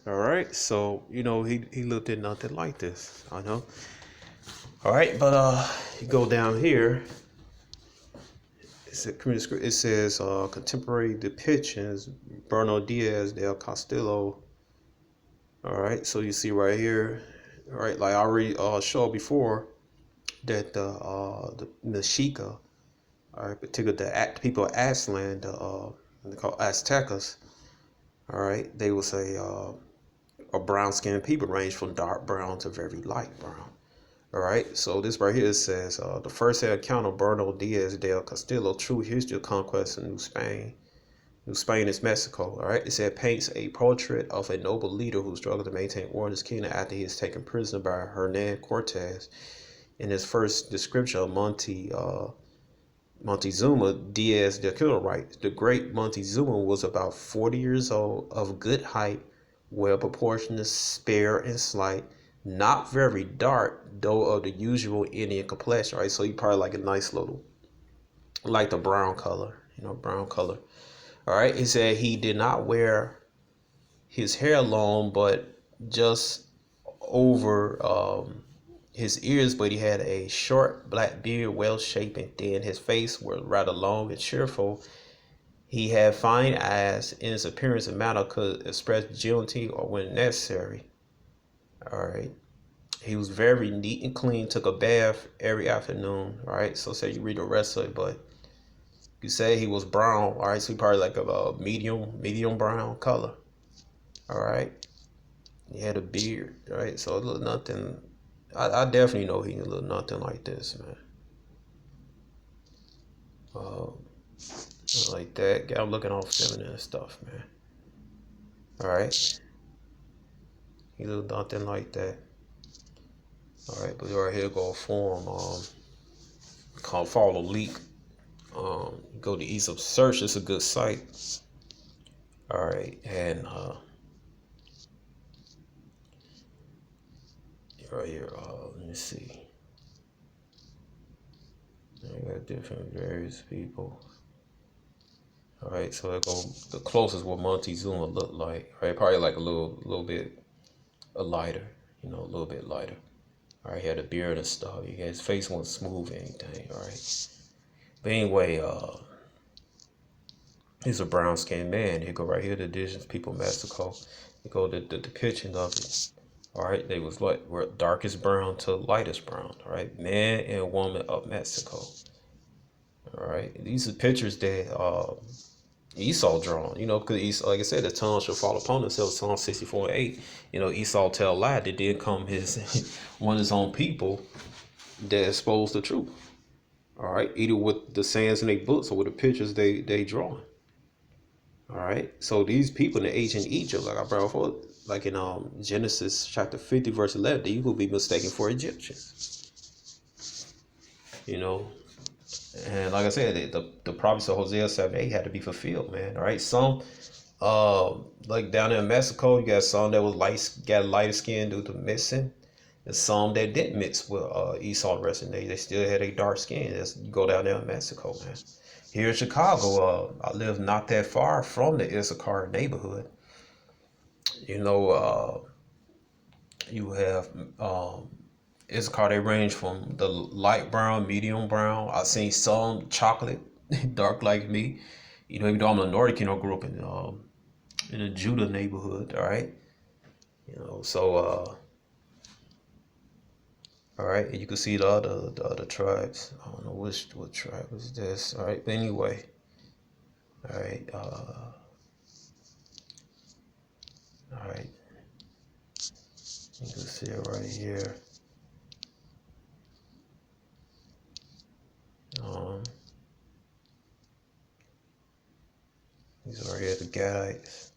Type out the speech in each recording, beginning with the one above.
All right, so he looked at nothing like this. I know. All right, but you go down here. It says contemporary depictions. Bruno Diaz del Castillo. All right, so you see right here. All right, like I already showed before that the Mexica, all right, particularly the people of Aztlan, they call Aztecas. All right, they would say brown skinned people range from dark brown to very light brown. All right, so this right here says the first account of Bernal Diaz del Castillo, True History of Conquest in New Spain. New Spain is Mexico. All right, it said paints a portrait of a noble leader who struggled to maintain order in his kingdom after he is taken prisoner by Hernan Cortez. In his first description of Montezuma, Diaz del Castillo writes, the great Montezuma was about 40 years old, of good height, well proportioned, spare and slight, not very dark, though of the usual Indian complexion, right? So you probably like a nice little, like the brown color, brown color. All right. He said he did not wear his hair long, but just over his ears, but he had a short black beard, well shaped and thin. His face was rather long and cheerful. He had fine eyes, in his appearance and manner could express agility or when necessary. All right. He was very neat and clean, took a bath every afternoon. All right. So say you read the rest of it, but you say he was brown. All right. So he probably like a medium brown color. All right. He had a beard. All right. So it looked nothing. I definitely know he looked nothing like this, man. Like that. I'm looking all feminine stuff, man. All right. He looked nothing like that. All right, but right here go a forum called Follow Leak. Go to Ease of Search. It's a good site. All right, and right here, let me see. I got different various people. All right, so that go the closest what Montezuma looked like. Right, probably like a little bit lighter, a little bit lighter. All right, he had a beard and stuff. His face wasn't smooth or anything. All right, but anyway, he's a brown skinned man. He go right here, the indigenous people of Mexico. He go to the depiction of it. All right, they was like were darkest brown to lightest brown. All right, man and woman of Mexico. All right, these are pictures that Esau drawn. Because Esau, like I said, the tongue shall fall upon themselves. Psalm 64:8. Esau tell lie that did come his one of his own people that exposed the truth. All right, either with the sayings in their books or with the pictures they draw. All right, so these people in the ancient Egypt, like I brought forth, like in Genesis chapter 50 verse 11, they will be mistaken for Egyptians. And like I said, the prophets of Hosea 7:8 had to be fulfilled, man. All right, some like down in Mexico, you got some that was got lighter skin due to mixing, and some that didn't mix with Esau the rest of the day. They still had a dark skin. You go down there in Mexico, man. Here in Chicago, I live not that far from the Issachar neighborhood. You have Issachar, they range from the light brown, medium brown. I've seen some chocolate, dark like me. Even though I'm a Nordic, grew up in the Judah neighborhood. All right, so all right, and you can see the other tribes. I don't know what tribe is this. All right, but anyway, all right, all right. You can see it right here. These are here the Gadites.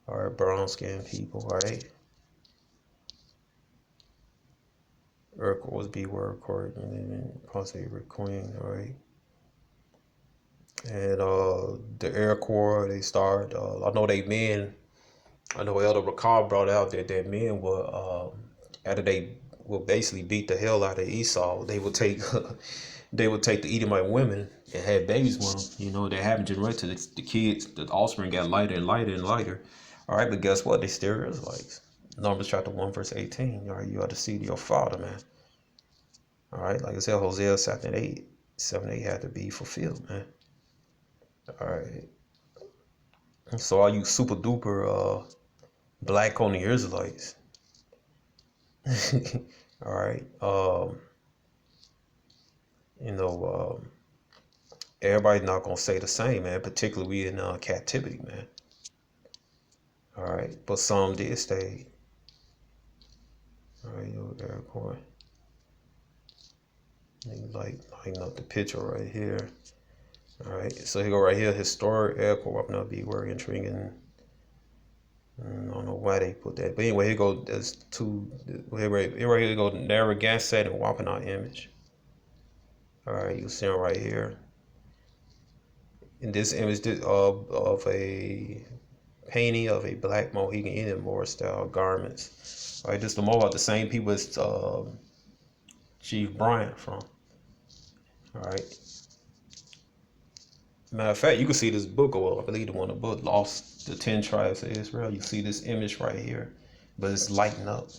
All right, brown skinned people. All right. Urkel was B word court and then possibly Queen. All right. And the Air Corps, they started. I know they men. I know Elder Ricard brought out that men were after they will basically beat the hell out of Esau, they would take they would take the Edomite women and have babies with them. They haven't generated the kids. The offspring got lighter and lighter and lighter. All right, but guess what? They still Israelites. Numbers chapter 1, verse 18. All right, you are the seed of your father, man. All right, like I said, Hosea 7:8. 7:8 had to be fulfilled, man. All right. So all you super duper black only Israelites. All right. You know, everybody's not gonna say the same, man. Particularly we in captivity, man. All right, but some did stay. All right, yo, there, boy. Lighten up the picture right here. All right, so here go right here. Historic airport. I'm not be very intriguing. I don't know why they put that, but anyway, here go. There's two. Here go Narragansett and Wampanoag image. All right, you see them right here. In this image of a painting of a black Mohegan Indian Moor style garments. All right, this the Mohawk, the same people as Chief Bryant from. All right. Matter of fact, you can see this book, or I believe the one the book, Lost the 10 Tribes of Israel. You see this image right here, but it's lighting up.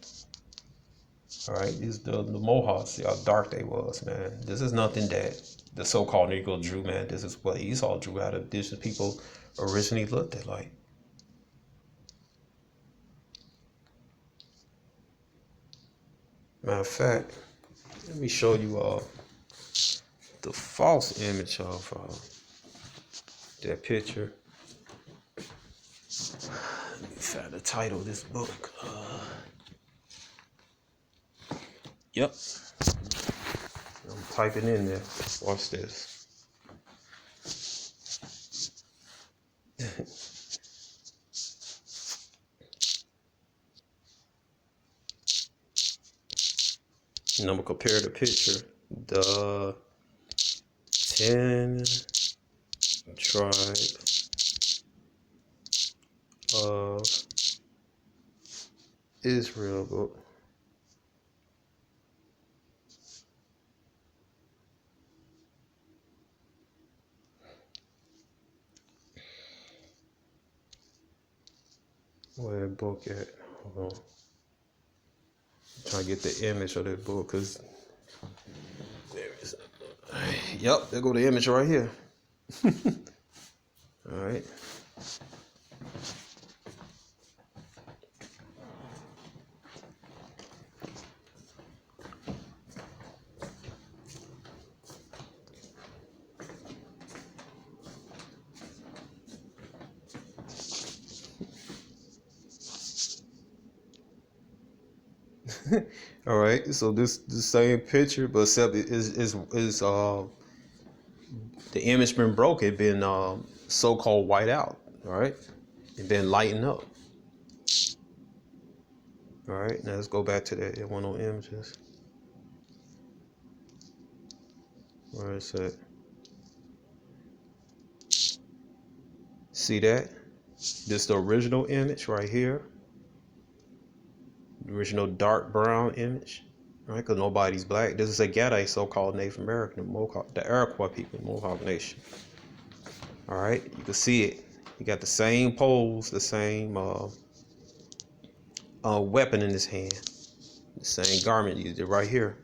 All right, these the Mohawks. See how dark they was, man. This is nothing that the so-called Negro drew, man. This is what Esau drew out of indigenous people originally looked at like. Matter of fact, let me show you the false image of that picture. Let me find the title of this book. Yep. I'm typing in there. Watch this. And I'm gonna compare the picture. The 10 tribe of Israel book. Where that book at? Hold on. I'm trying to get the image of that book, cause there is. Yep, there go the image right here. All right. All right, so this the same picture, but except is the image been broke. It been so-called white out. All right, it been lightened up. All right, now let's go back to that one of those images. Where is it? See that? This the original image right here. The original dark brown image. Right, because nobody's black. This is a Gaddite, so-called Native American, the Mohawk, the Iroquois people, Mohawk Nation. All right, you can see it. You got the same pose, the same weapon in his hand, the same garment you did right here.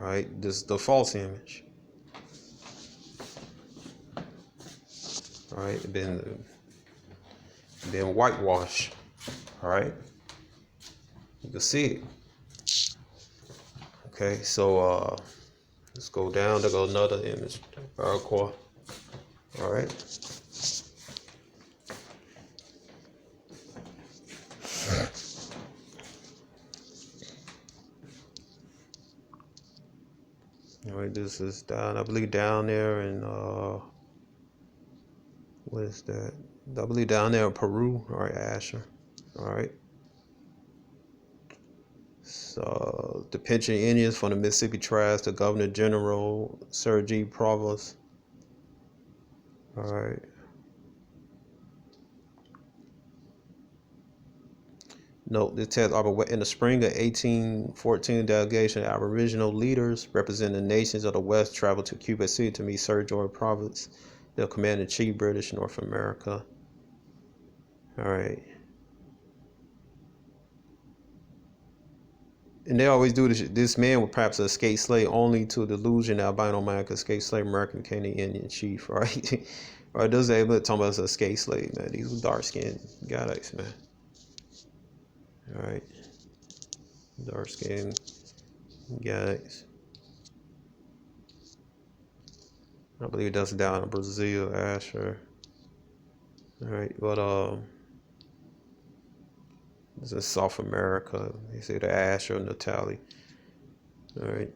All right, this is the false image. All right, been whitewashed. All right, you can see it. Okay, so let's go down. There goes another image. Iroquois. All right. All right, this is down. I believe down there in what is that? I believe down there in Peru. All right, Asher. All right. So the Pinchen Indians from the Mississippi tribes, the Governor General Sir G. Provost. All right. Note the text in the spring of 1814, delegation of Aboriginal leaders representing the nations of the West traveled to Cuba City to meet Sir George Provost, the commander-in-chief British North America. All right. And they always do this. This man was perhaps a escaped slave only to the delusion that albino man could escape slave American became the Indian chief, right? Right, those are talking about an escaped slave, man. These were dark skinned guys, man. All right. Dark skinned guys. I believe that's down in Brazil, Asher. All right, but this is South America. They say the Asher, Natalie. All right.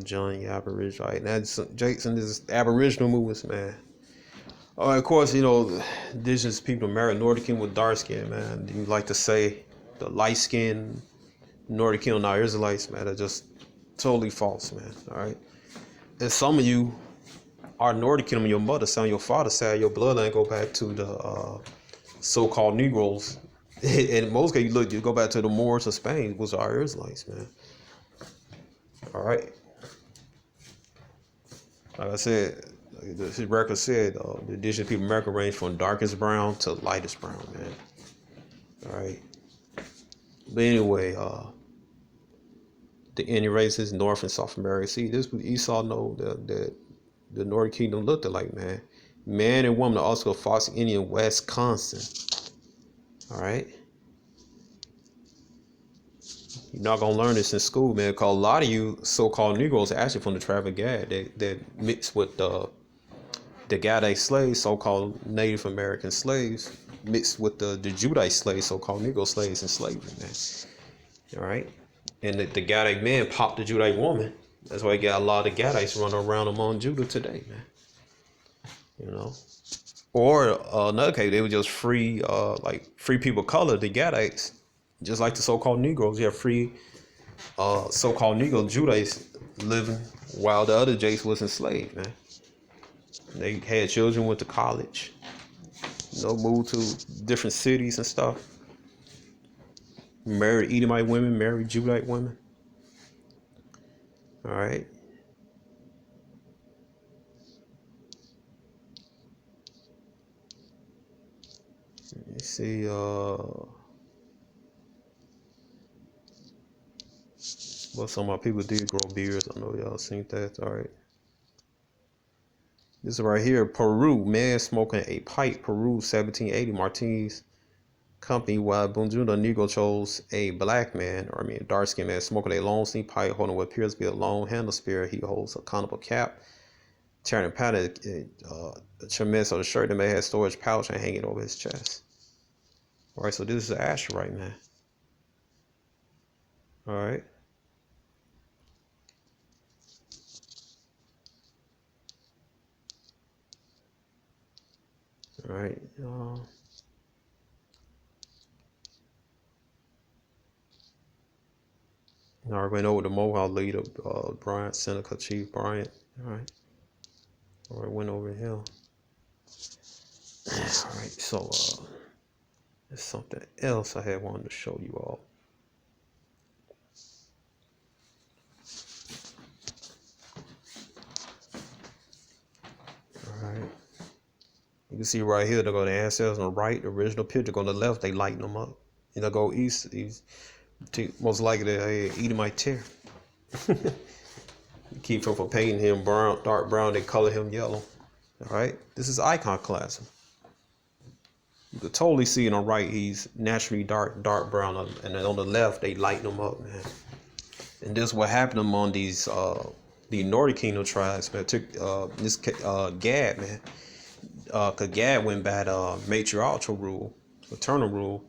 Johnny Aboriginal. Right, that's Jason. This is Aboriginal movements, man. Of course, indigenous people marry Nordic king with dark skin, man. You like to say the light skin Nordic king now Israelites, man. Are just totally false, man. All right. And some of you are Nordic king on your mother's side, your father's side, your bloodline go back to the so-called Negroes. In most cases, you go back to the Moors of Spain, which are Israelites, man. All right. Like I said, his record said the indigenous people in America range from darkest brown to lightest brown, man. All right. But anyway, the Indian races, North and South America. See, this was Esau know that the Northern Kingdom looked alike, man. Man and woman are also Fox Indian Wisconsin. All right. You're not gonna learn this in school, man. Cause a lot of you so-called Negroes are actually from the tribe of Gad. That mixed with the Gaddite slaves, so-called Native American slaves, mixed with the Judite slaves, so-called Negro slaves in slavery, man. All right. And the Gaddite man popped the Judite woman. That's why you got a lot of Gadites running around among Judah today, man. You know. Or another case, they were just free, like free people of color, the Gadites, just like the so-called Negroes. You have free so-called Negro Judites living while the other Jays was enslaved, man. They had children, went to college, moved to different cities and stuff. Married Edomite women, married Judite women. All right. Let me see. Well, some of my people did grow beards. I know y'all seen that. All right. This is right here. Peru. Man smoking a pipe. Peru, 1780. Martinez company. While Bunjunda Negro chose a black man, or a dark-skinned man, smoking a long sneak pipe, holding what appears to be a long handle spear. He holds a conical cap. Tearing pattern, a tremendous of the shirt that may have storage pouch and hanging over his chest. All right, so this is Asher right now. All right. All right. Now we went over the Mohawk leader, Bryant, Seneca Chief Bryant. All right. All right, went over him. All right, so there's something else I had wanted to show you all. All right. You can see right here, they're going to ancestors on the right, the original picture. Go on the left, they lighten them up. You know, go east, most likely they eat my tear. Keep him from painting him brown, dark brown, they color him yellow. All right, this is iconclasm. You could totally see on the right, he's naturally dark brown, and then on the left, they lighten him up, man. And this is what happened among these the Northern Kingdom tribes, man. Took this Gad, man. Cause Gad went by matriarchal rule, paternal rule.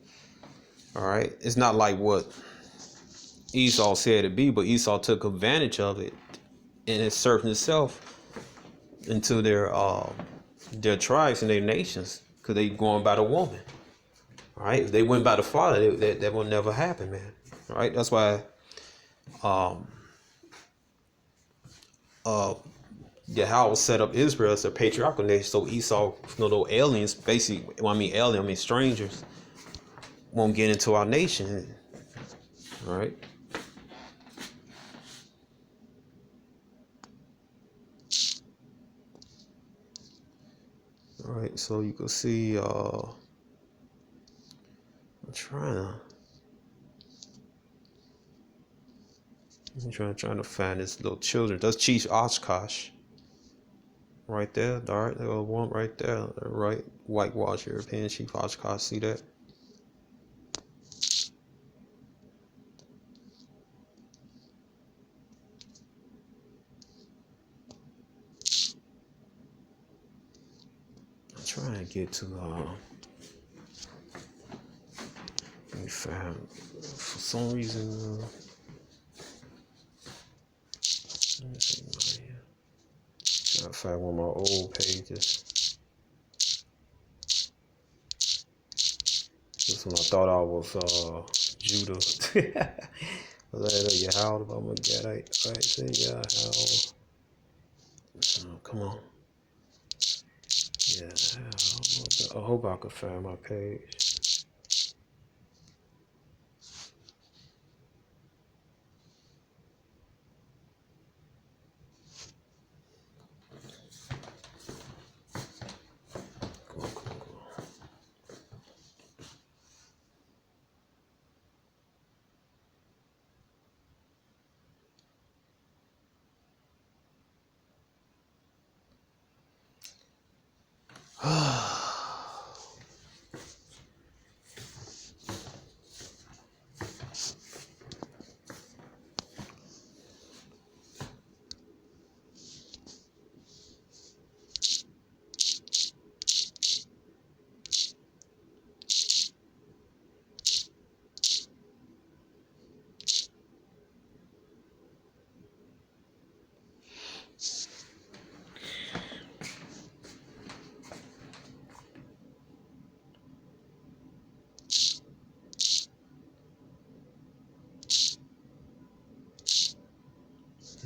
All right, it's not like what Esau said it be, but Esau took advantage of it and it served itself into their tribes and their nations, because they going by the woman. All right, if they went by the father, that will never happen, man. All right, that's why Yahweh set up Israel as a patriarchal nation, so Esau, no aliens, basically, when I mean alien, I mean strangers, won't get into our nation. All right. All right, so you can see I'm trying to find this little children. That's Chief Oshkosh right there. All right, the one right there. Right, whitewash European Chief Oshkosh. See that? I'm trying to get to let me find for some reason. Let me see trying to find one of my old pages. This one I thought I was Judah. You howled about my Gadite. Alright, say yeah, howl. Oh, come on. Yeah, I hope I could find my page. Come on.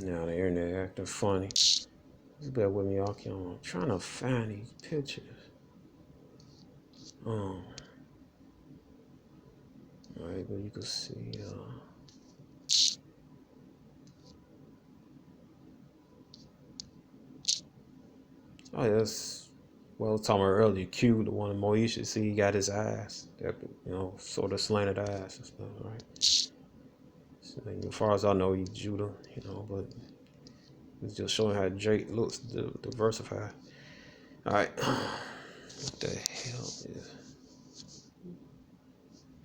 Now the internet acting funny. Just bear with me, y'all. I'm trying to find these pictures. Alright, but you can see oh yes. Well, I was talking about earlier, Q, the one of Moesha, see he got his eyes. That sort of slanted eyes and stuff, right? So, as far as I know, he's Judah, but it's just showing how Jake looks diversified. Alright. What the hell is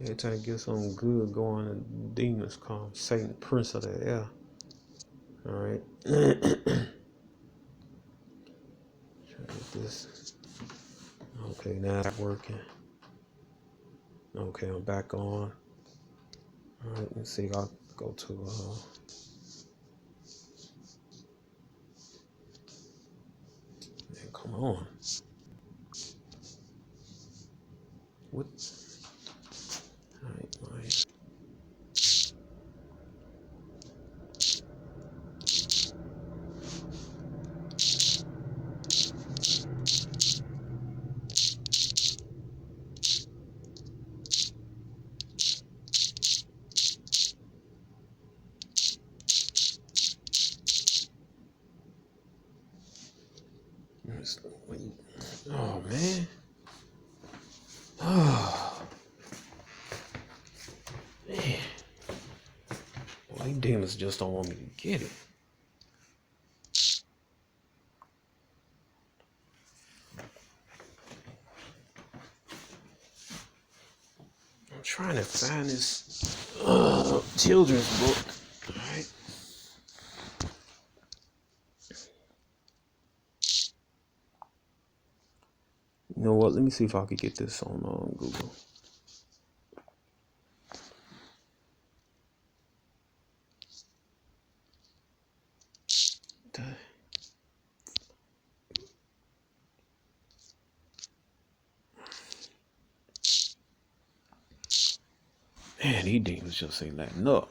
every time you get something good going and demons come. Satan, prince of the air. Alright. Try to get this. Okay, now it's working. Okay, I'm back on. Alright, let's see. I'll go to man, come on. What? Alright. Oh man. Oh man. Well, these demons just don't want me to get it. I'm trying to find this children's book. Alright. You know what? Let me see if I could get this on Google. Man, these demons just ain't letting up.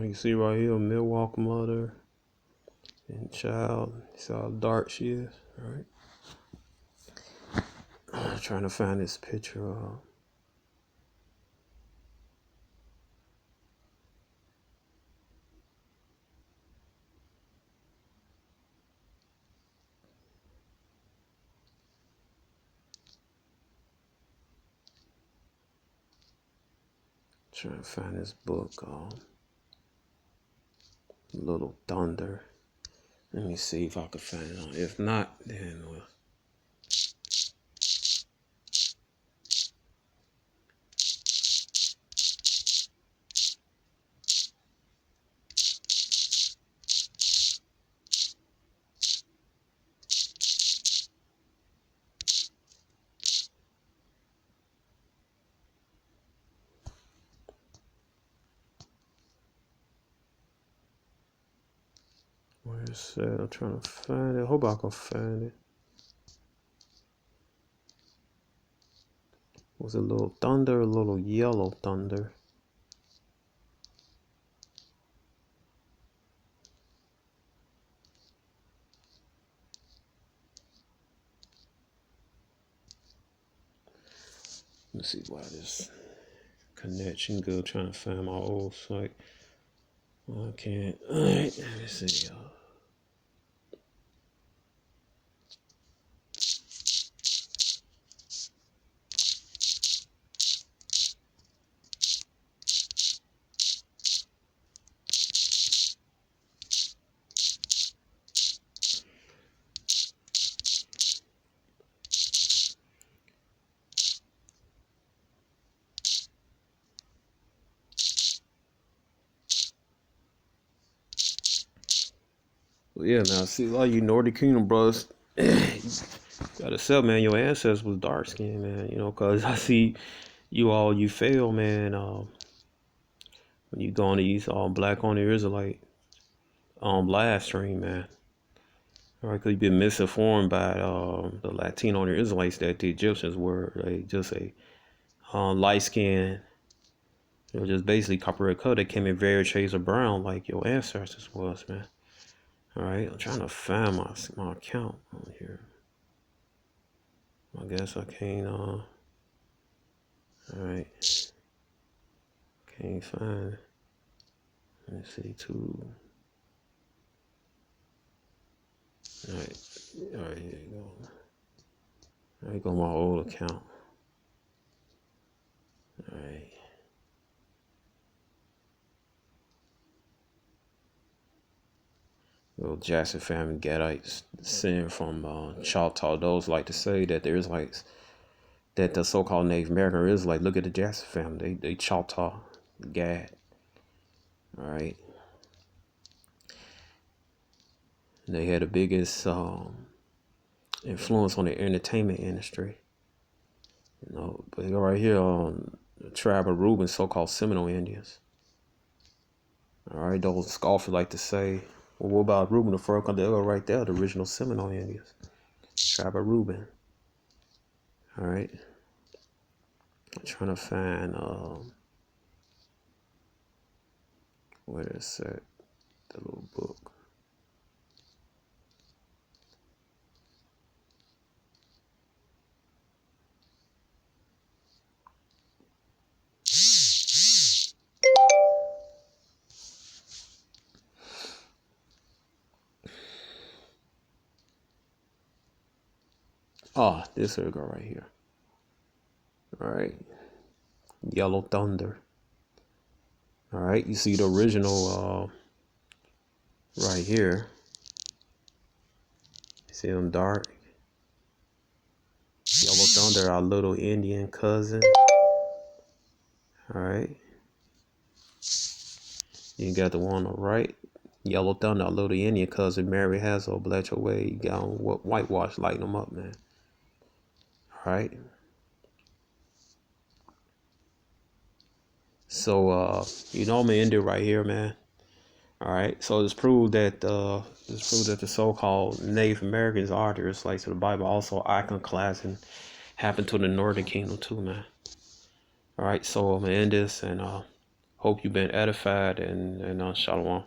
You see right here, Milwaukee mother and child. See how dark she is, right? I'm trying to find this picture of. Trying to find this book called Little Thunder. Let me see if I can find it. If not, then where is it? I'm trying to find it. I hope I can find it. Was it Little Thunder or Little Yellow Thunder? Let's see why this connection good. Trying to find my old site. I can't. All right, let me see, y'all. Well, yeah, man. See, a lot of you Nordic Kingdom brothers, gotta accept, man. Your ancestors was dark skinned, man. You know, cause I see you fail, man. When you go on these black on the Israelite live stream, man. All right, cause you've been misinformed by the Latino on the Israelites that the Egyptians were just a light skinned, just basically copper red color that came in various shades of brown like your ancestors was, man. All right, I'm trying to find my account on here. I guess I can't. All right, can't find. Let me see too. All right, here you go. There you go, my old account. All right. Little Jackson family Gadites descend from Choctaw. Those like to say that there's like that the so-called Native American is like, look at the Jackson family. They Choctaw, Gad. All right. And they had the biggest influence on the entertainment industry. You know, but right here on the tribe of Reuben, so-called Seminole Indians. All right, those scoffers like to say, well, what about Reuben the Fur? They go right there, the original Seminole Indians, tribe of Reuben. All right, I'm trying to find where is that? The little book. Ah, this here go right here. All right, Yellow Thunder. All right, you see the original right here. See them dark? Yellow Thunder, our little Indian cousin. All right. You got the one on the right. Yellow Thunder, our little Indian cousin, Mary Hazel, Black Away. You got on whitewash, lighting them up, man. All right. So, you know I'm gonna end it right here, man. All right. So it's proved that the so-called Native Americans are the Israelites of the Bible. Also, Iconclasm happened to the Northern Kingdom too, man. All right. So I'm gonna end this and Hope you've been edified and shalom.